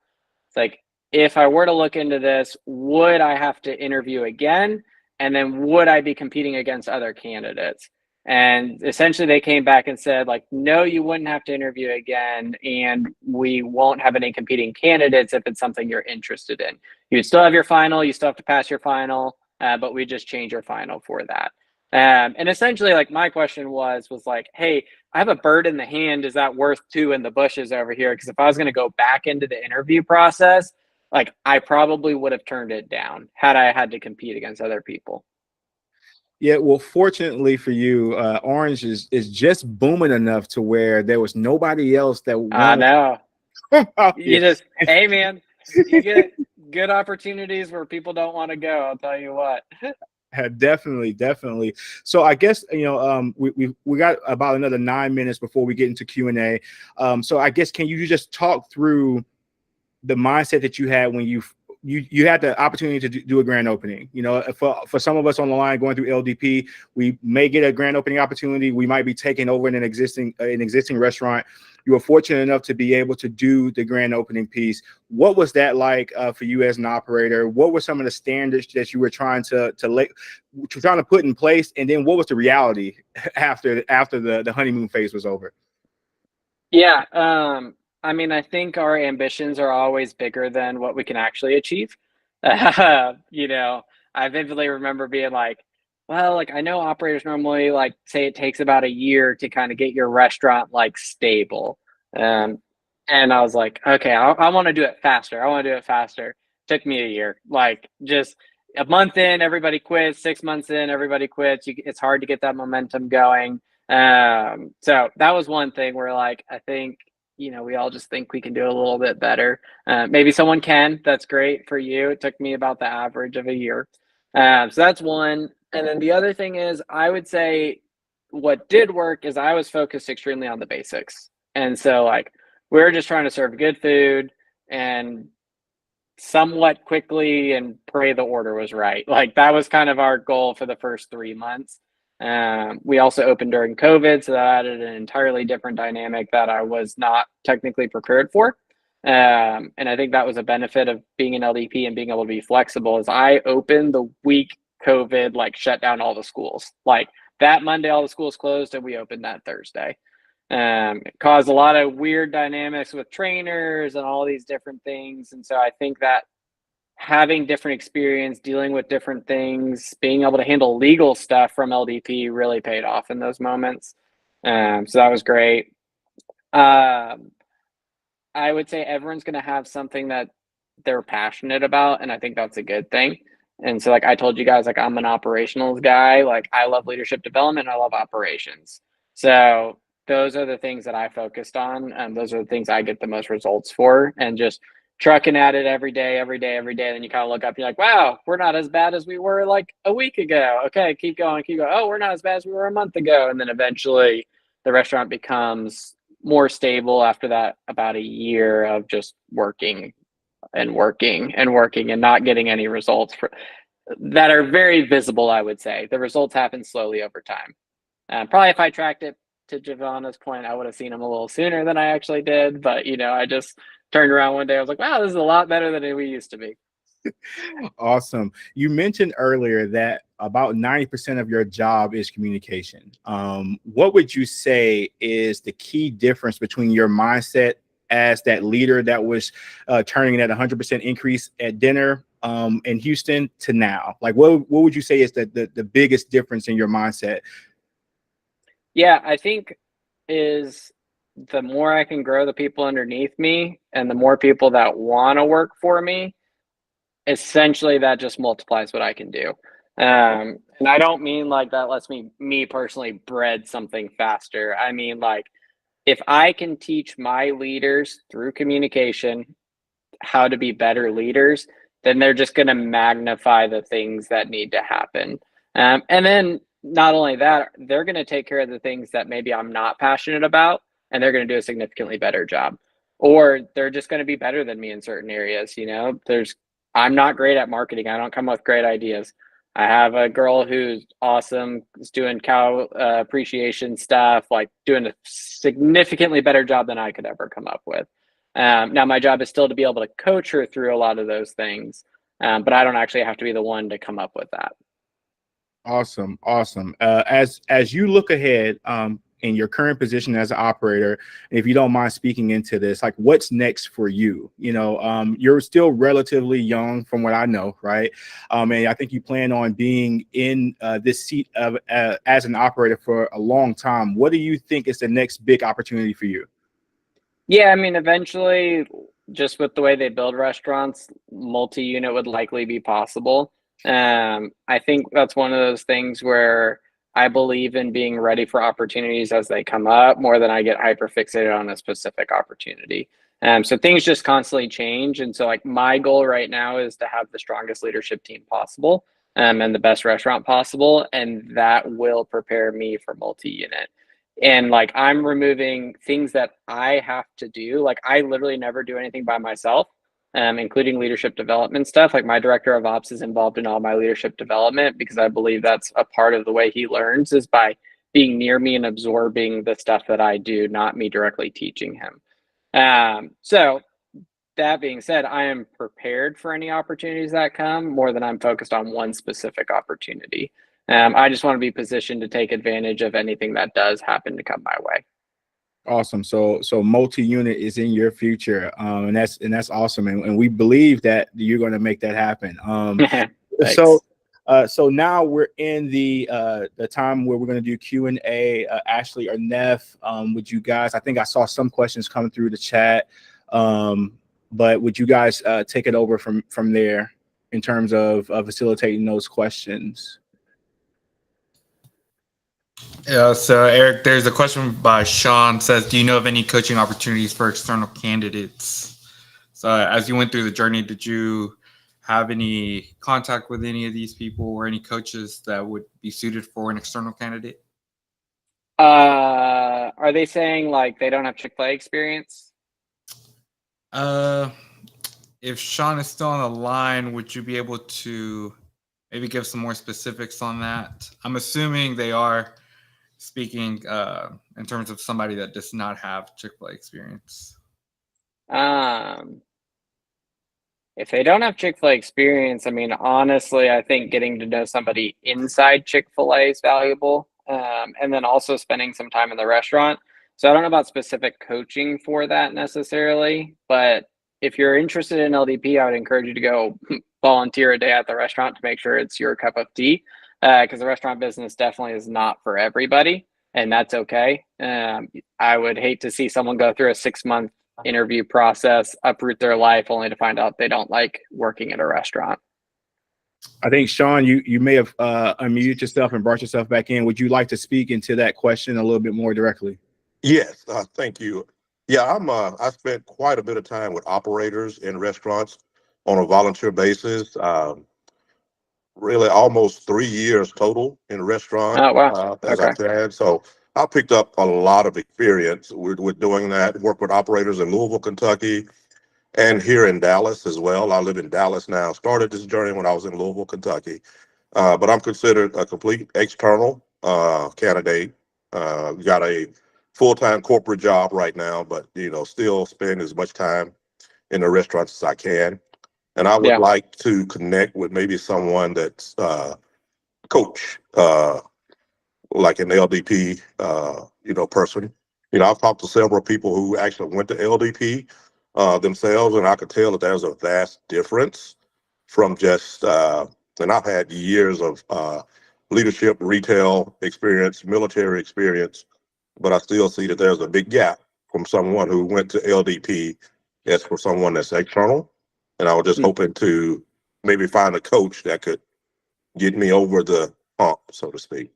It's like, if I were to look into this, would I have to interview again? And then would I be competing against other candidates? And essentially they came back and said like, no, you wouldn't have to interview again. And we won't have any competing candidates if it's something you're interested in. You'd still have your final, you still have to pass your final, but we just change your final for that. And essentially like my question was like, hey, I have a bird in the hand. Is that worth two in the bushes over here? Because if I was going to go back into the interview process, like I probably would have turned it down had I had to compete against other people. Yeah, well, fortunately for you, Orange is just booming enough to where there was nobody else that I wanted know. to come out You here. just, hey man, you get good opportunities where people don't want to go. I'll tell you what. Definitely. So I guess we got about another 9 minutes before we get into Q&A. So I guess can you just talk through the mindset that you had when you had the opportunity to do a grand opening? You know, for some of us on the line going through LDP, we may get a grand opening opportunity. We might be taking over in an existing restaurant. You were fortunate enough to be able to do the grand opening piece. What was that like for you as an operator? What were some of the standards that you were trying to put in place? And then what was the reality after the honeymoon phase was over? Yeah. I mean, I think our ambitions are always bigger than what we can actually achieve. You know, I vividly remember being like, well, like I know operators normally like say it takes about a year to kind of get your restaurant like stable. Um, and I was like, okay, I want to do it faster. I want to do it faster. Took me a year. Like just a month in, everybody quits. 6 months in, everybody quits. It's hard to get that momentum going. So that was one thing where like I think, you know, we all just think we can do a little bit better. Maybe someone can. That's great for you. It took me about the average of a year. So that's one. And then the other thing is, I would say what did work is I was focused extremely on the basics. And so, like, we were just trying to serve good food and somewhat quickly and pray the order was right. Like, that was kind of our goal for the first 3 months. We also opened during COVID, so that added an entirely different dynamic that I was not technically prepared for. And I think that was a benefit of being an LDP and being able to be flexible. Is I opened the week COVID like shut down all the schools. Like that Monday, all the schools closed, and we opened that Thursday. It caused a lot of weird dynamics with trainers and all these different things. And so I think that having different experience, dealing with different things, being able to handle legal stuff from LDP really paid off in those moments. So that was great. I would say everyone's going to have something that they're passionate about, and I think that's a good thing. And so, like I told you guys, like I'm an operationals guy. Like I love leadership development. I love operations. So those are the things that I focused on, and those are the things I get the most results for. And just trucking at it every day. And then you kind of look up and you're like, wow, we're not as bad as we were like a week ago. Okay, keep going. Oh, we're not as bad as we were a month ago. And then eventually the restaurant becomes more stable after that, about a year of just working and not getting any results that are very visible, I would say. The results happen slowly over time. Probably if I tracked it to Giovanna's point, I would have seen them a little sooner than I actually did. But, I just turned around one day. I was like, wow, this is a lot better than we used to be. Awesome. You mentioned earlier that about 90% of your job is communication. What would you say is the key difference between your mindset as that leader that was turning that 100% increase at dinner in Houston to now? Like, what would you say is the biggest difference in your mindset? Yeah, I think is the more I can grow the people underneath me and the more people that want to work for me, essentially that just multiplies what I can do. And I don't mean like that lets me personally bread something faster. I mean, like, if I can teach my leaders through communication how to be better leaders, then they're just going to magnify the things that need to happen. And then not only that, they're going to take care of the things that maybe I'm not passionate about, and they're going to do a significantly better job. Or they're just going to be better than me in certain areas. I'm not great at marketing. I don't come up with great ideas. I have a girl who's awesome, is doing cow appreciation stuff, like doing a significantly better job than I could ever come up with. Now my job is still to be able to coach her through a lot of those things, but I don't actually have to be the one to come up with that. Awesome. As you look ahead in your current position as an operator, and if you don't mind speaking into this, like, what's next for you? You're still relatively young from what I know, right? And I think you plan on being in this seat of as an operator for a long time. What do you think is the next big opportunity for you? Yeah, I mean, eventually, just with the way they build restaurants, multi-unit would likely be possible. I think that's one of those things where I believe in being ready for opportunities as they come up more than I get hyper fixated on a specific opportunity. So things just constantly change. And so, like, my goal right now is to have the strongest leadership team possible, and the best restaurant possible. And that will prepare me for multi-unit. And like, I'm removing things that I have to do. Like, I literally never do anything by myself, including leadership development stuff. Like, my director of ops is involved in all my leadership development because I believe that's a part of the way he learns, is by being near me and absorbing the stuff that I do, not me directly teaching him. So that being said, I am prepared for any opportunities that come more than I'm focused on one specific opportunity. I just want to be positioned to take advantage of anything that does happen to come my way. Awesome. So multi-unit is in your future, and that's awesome, and we believe that you're going to make that happen. So now we're in the time where we're going to do Q&A. Ashley or Neff, would you guys? I think I saw some questions coming through the chat, but would you guys take it over from there in terms of facilitating those questions? Yeah, so Eric, there's a question by Sean, says, do you know of any coaching opportunities for external candidates? So as you went through the journey, did you have any contact with any of these people or any coaches that would be suited for an external candidate? Are they saying like they don't have Chick-fil-A experience? If Sean is still on the line, would you be able to maybe give some more specifics on that? I'm assuming they are speaking in terms of somebody that does not have Chick-fil-A experience. If they don't have Chick-fil-A experience, I mean, honestly, I think getting to know somebody inside Chick-fil-A is valuable, and then also spending some time in the restaurant. So I don't know about specific coaching for that necessarily, but if you're interested in LDP, I would encourage you to go volunteer a day at the restaurant to make sure it's your cup of tea, because the restaurant business definitely is not for everybody, and that's okay. I would hate to see someone go through a 6-month interview process, uproot their life only to find out they don't like working at a restaurant. I think, Sean, you may have unmuted yourself and brought yourself back in. Would you like to speak into that question a little bit more directly? Yes, thank you. Yeah, I spent quite a bit of time with operators in restaurants on a volunteer basis. Really, almost 3 years total in restaurant Oh wow. as I Okay. can. So I picked up a lot of experience with doing that. Work with operators in Louisville, Kentucky, and here in Dallas as well. I live in Dallas now. Started this journey when I was in Louisville, Kentucky, but I'm considered a complete external candidate. Got a full-time corporate job right now, but still spend as much time in the restaurants as I can. And I would Yeah. like to connect with maybe someone that's coach, like an LDP, person. I've talked to several people who actually went to LDP themselves, and I could tell that there's a vast difference from just, and I've had years of leadership, retail experience, military experience, but I still see that there's a big gap from someone who went to LDP as for someone that's external. And I was just hoping to maybe find a coach that could get me over the hump, so to speak.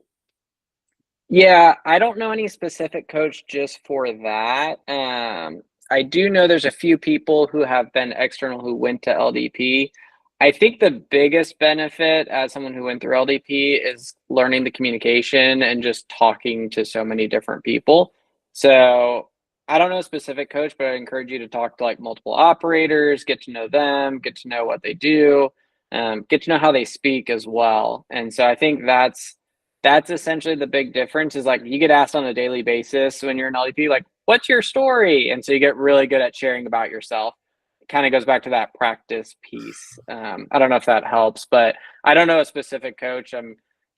Yeah, I don't know any specific coach just for that. I do know there's a few people who have been external who went to LDP. I think the biggest benefit as someone who went through LDP is learning the communication and just talking to so many different people. So I don't know a specific coach, but I encourage you to talk to like multiple operators, get to know them, get to know what they do, get to know how they speak as well. And so I think that's essentially the big difference is like you get asked on a daily basis when you're an LDP, like, what's your story? And so you get really good at sharing about yourself. It kind of goes back to that practice piece. I don't know if that helps, but I don't know a specific coach.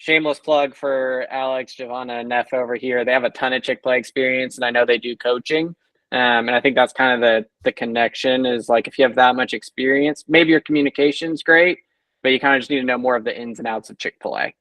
Shameless plug for Alex, Giovanna, and Neff over here. They have a ton of Chick-fil-A experience, and I know they do coaching. And I think that's kind of the connection is like if you have that much experience, maybe your communication's great, but you kind of just need to know more of the ins and outs of Chick-fil-A.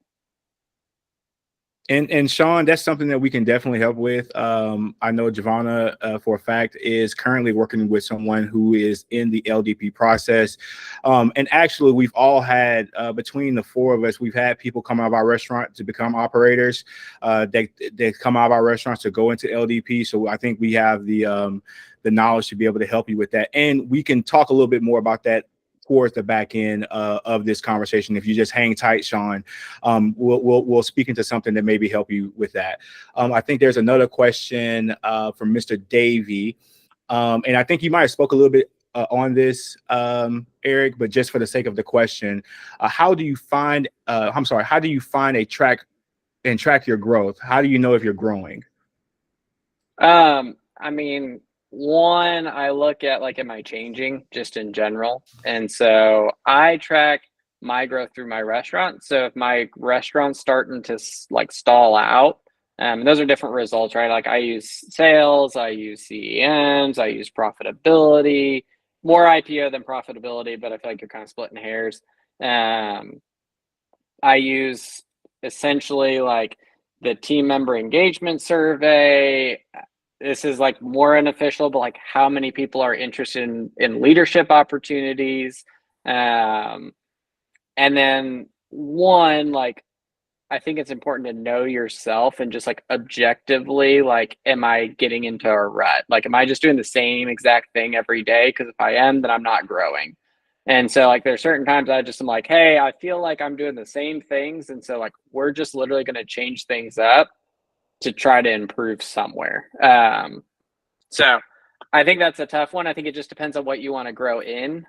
And Sean, that's something that we can definitely help with. I know Giovanna, for a fact, is currently working with someone who is in the LDP process. And actually, we've all had, between the four of us, we've had people come out of our restaurant to become operators. They come out of our restaurants to go into LDP. So I think we have the knowledge to be able to help you with that. And we can talk a little bit more about that towards the back end of this conversation. If you just hang tight, Sean, we'll speak into something that maybe help you with that. I think there's another question from Mr. Davey, and I think you might have spoke a little bit on this, Eric, but just for the sake of the question, how do you find a track and track your growth? How do you know if you're growing? I mean, one, I look at like, am I changing just in general? And so I track my growth through my restaurant. So if my restaurant's starting to like stall out, those are different results, right? Like I use sales, I use CEMs, I use profitability, more IPO than profitability, but I feel like you're kind of splitting hairs. I use essentially like the team member engagement survey. This is like more unofficial, but like how many people are interested in leadership opportunities. And then one, like, I think it's important to know yourself and just like objectively, like, am I getting into a rut? Like, am I just doing the same exact thing every day? Because if I am, then I'm not growing. And so like there's certain times I just am like, hey, I feel like I'm doing the same things. And so like we're just literally going to change things up to try to improve somewhere. So I think that's a tough one. I think it just depends on what you want to grow in.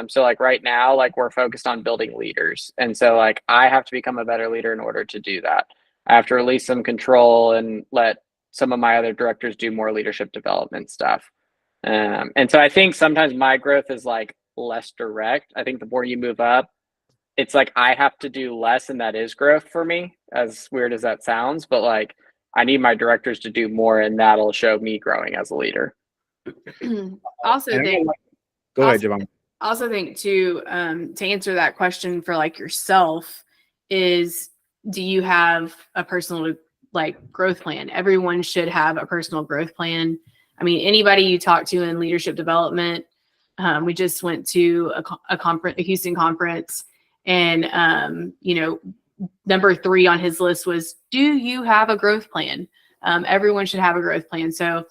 So like right now, like we're focused on building leaders. And so like I have to become a better leader in order to do that. I have to release some control and let some of my other directors do more leadership development stuff. And so I think sometimes my growth is like less direct. I think the more you move up, it's like I have to do less, and that is growth for me, as weird as that sounds. But like I need my directors to do more, and that'll show me growing as a leader. Also think, go ahead, Giovanna. Also think to answer that question for like yourself is, do you have a personal like growth plan? Everyone should have a personal growth plan. I mean, anybody you talk to in leadership development, we just went to a conference, a Houston conference, and number 3 on his list was, do you have a growth plan? Everyone should have a growth plan. So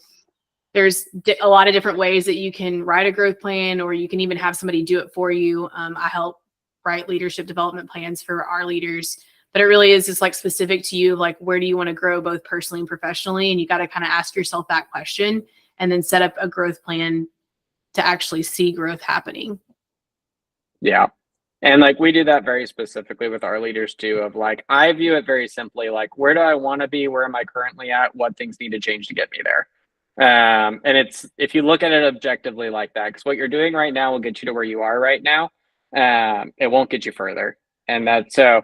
a lot of different ways that you can write a growth plan, or you can even have somebody do it for you. I help write leadership development plans for our leaders, but it really is just like specific to you, like where do you want to grow both personally and professionally? And you got to kind of ask yourself that question and then set up a growth plan to actually see growth happening. Yeah. And like we do that very specifically with our leaders too, of like, I view it very simply, like, where do I want to be? Where am I currently at? What things need to change to get me there? And it's, if you look at it objectively like that, because what you're doing right now will get you to where you are right now. It won't get you further. And that's, so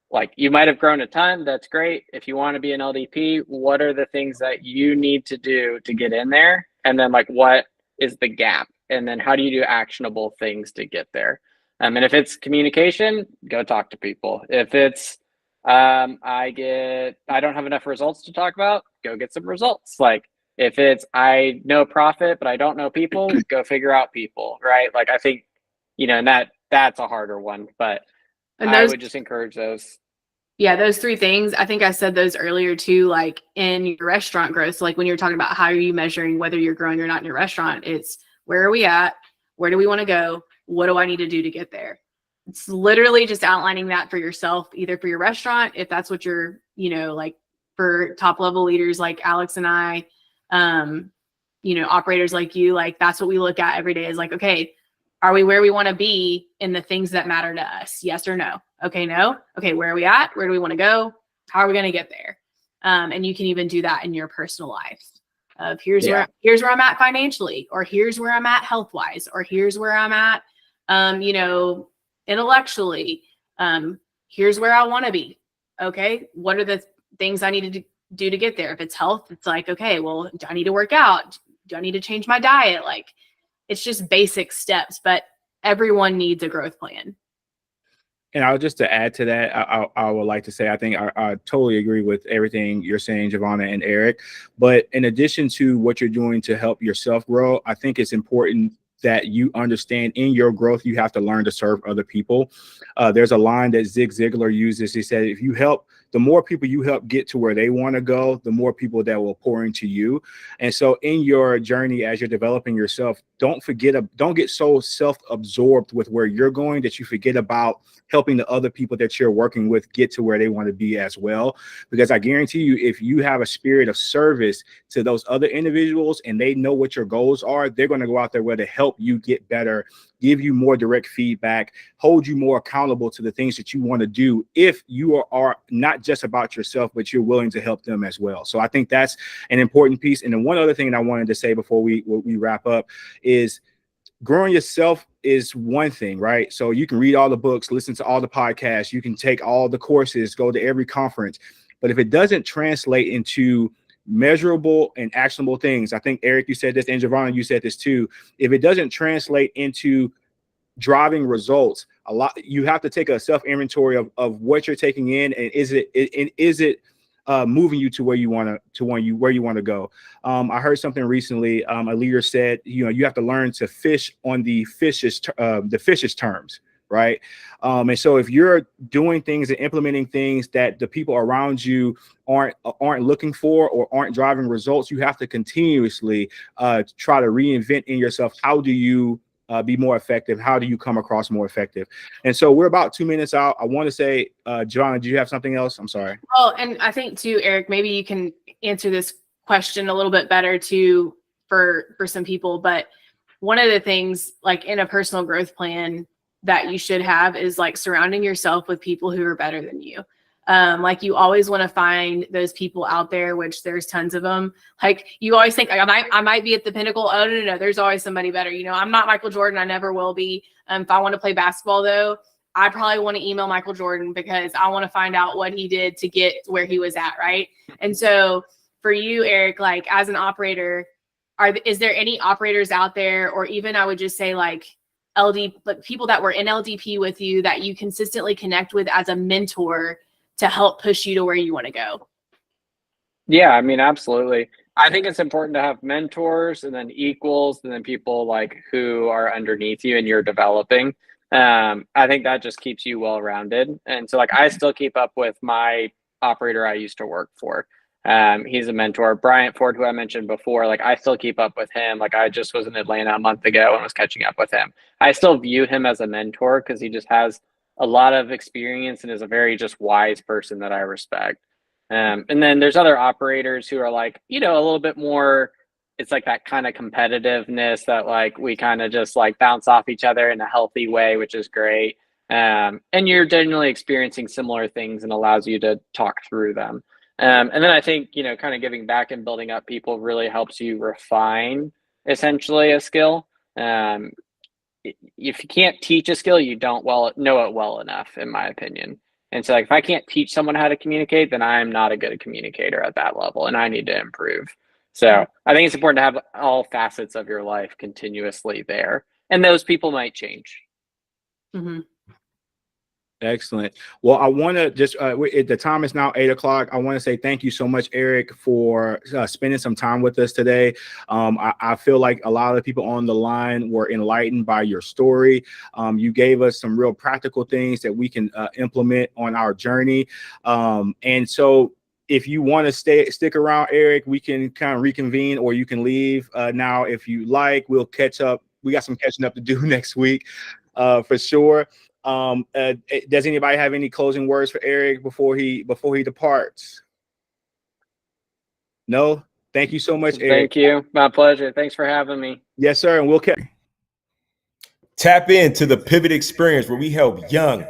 like, you might have grown a ton. That's great. If you want to be an LDP, what are the things that you need to do to get in there? And then like, what is the gap? And then how do you do actionable things to get there? And if it's communication, go talk to people. If it's, I don't have enough results to talk about, go get some results. Like if it's, I know profit, but I don't know people, go figure out people, right? Like I think, and that's a harder one, but I would just encourage those. Yeah, those three things. I think I said those earlier too, like in your restaurant growth. So like when you're talking about how are you measuring whether you're growing or not in your restaurant, it's where are we at? Where do we want to go? What do I need to do to get there? It's literally just outlining that for yourself, either for your restaurant, if that's what you're, like for top level leaders like Alex and I, operators like you, like that's what we look at every day is like, okay, are we where we want to be in the things that matter to us? Yes or no? Okay, no. Okay, where are we at? Where do we want to go? How are we going to get there? And you can even do that in your personal life. Of here's where I'm at financially, or here's where I'm at health wise, or here's where I'm at, intellectually. Here's where I want to be. Okay, what are the things I need to do to get there? If it's health, it's like, okay, well, do I need to work out? Do I need to change my diet? Like, it's just basic steps, but everyone needs a growth plan. And I'll just to add to that, I would like to say, I think I totally agree with everything you're saying, Giovanna and Eric. But in addition to what you're doing to help yourself grow, I think it's important that you understand in your growth, you have to learn to serve other people. There's a line that Zig Ziglar uses. He said, if you help, the more people you help get to where they want to go, the more people that will pour into you. And so in your journey, as you're developing yourself, don't get so self-absorbed with where you're going that you forget about helping the other people that you're working with get to where they want to be as well. Because I guarantee you, if you have a spirit of service to those other individuals and they know what your goals are, they're going to go out there where to help you get better, give you more direct feedback, hold you more accountable to the things that you want to do if you are not just about yourself, but you're willing to help them as well. So I think that's an important piece. And then one other thing that I wanted to say before we wrap up is growing yourself is one thing, right? So you can read all the books, listen to all the podcasts, you can take all the courses, go to every conference. But if it doesn't translate into measurable and actionable things, I think, Eric, you said this, and Giovanna, you said this too. If it doesn't translate into driving results, you have to take a self-inventory of what you're taking in, and is it moving you to where you want to go. I heard something recently. A leader said, you have to learn to fish on the fish's terms, right? And so if you're doing things and implementing things that the people around you aren't looking for or aren't driving results, you have to continuously try to reinvent in yourself. How do you be more effective? How do you come across more effective? And so we're about 2 minutes out. I want to say, John, do you have something else? I'm sorry. Well, and I think too, Eric, maybe you can answer this question a little bit better too for some people. But one of the things, like in a personal growth plan that you should have, is like surrounding yourself with people who are better than you. Like you always want to find those people out there, which there's tons of them. Like you always think like, I might be at the pinnacle. Oh, no, there's always somebody better. I'm not Michael Jordan. I never will be. If I want to play basketball though, I probably want to email Michael Jordan because I want to find out what he did to get where he was at. Right. And so for you, Eric, like as an operator, is there any operators out there, or even I would just say like people that were in LDP with you that you consistently connect with as a mentor to help push you to where you want to go? Yeah, I mean, absolutely. I think it's important to have mentors and then equals and then people like who are underneath you and you're developing. I think that just keeps you well-rounded. And so like I still keep up with my operator I used to work for. He's a mentor. Bryant Ford, who I mentioned before, like I still keep up with him. Like I just was in Atlanta a month ago and was catching up with him. I still view him as a mentor because he just has a lot of experience and is a very just wise person that I respect. And then there's other operators who are like, a little bit more, it's like that kind of competitiveness that like we kind of just like bounce off each other in a healthy way, which is great. And you're generally experiencing similar things and allows you to talk through them. And then I think, kind of giving back and building up people really helps you refine essentially a skill. If you can't teach a skill, you don't know it well enough, in my opinion. And so like, if I can't teach someone how to communicate, then I'm not a good communicator at that level and I need to improve. So I think it's important to have all facets of your life continuously there. And those people might change. Mm-hmm. Excellent. Well, I want to just, the time is now 8 o'clock. I want to say thank you so much, Eric, for spending some time with us today. I feel like a lot of the people on the line were enlightened by your story. You gave us some real practical things that we can implement on our journey. And so if you want to stick around, Eric, we can kind of reconvene, or you can leave now if you like. We'll catch up. We got some catching up to do next week for sure. Does anybody have any closing words for Eric before he departs? No? Thank you so much, Eric. Thank you. My pleasure. Thanks for having me. Yes, sir. And we'll tap into the Pivot Experience, where we help young,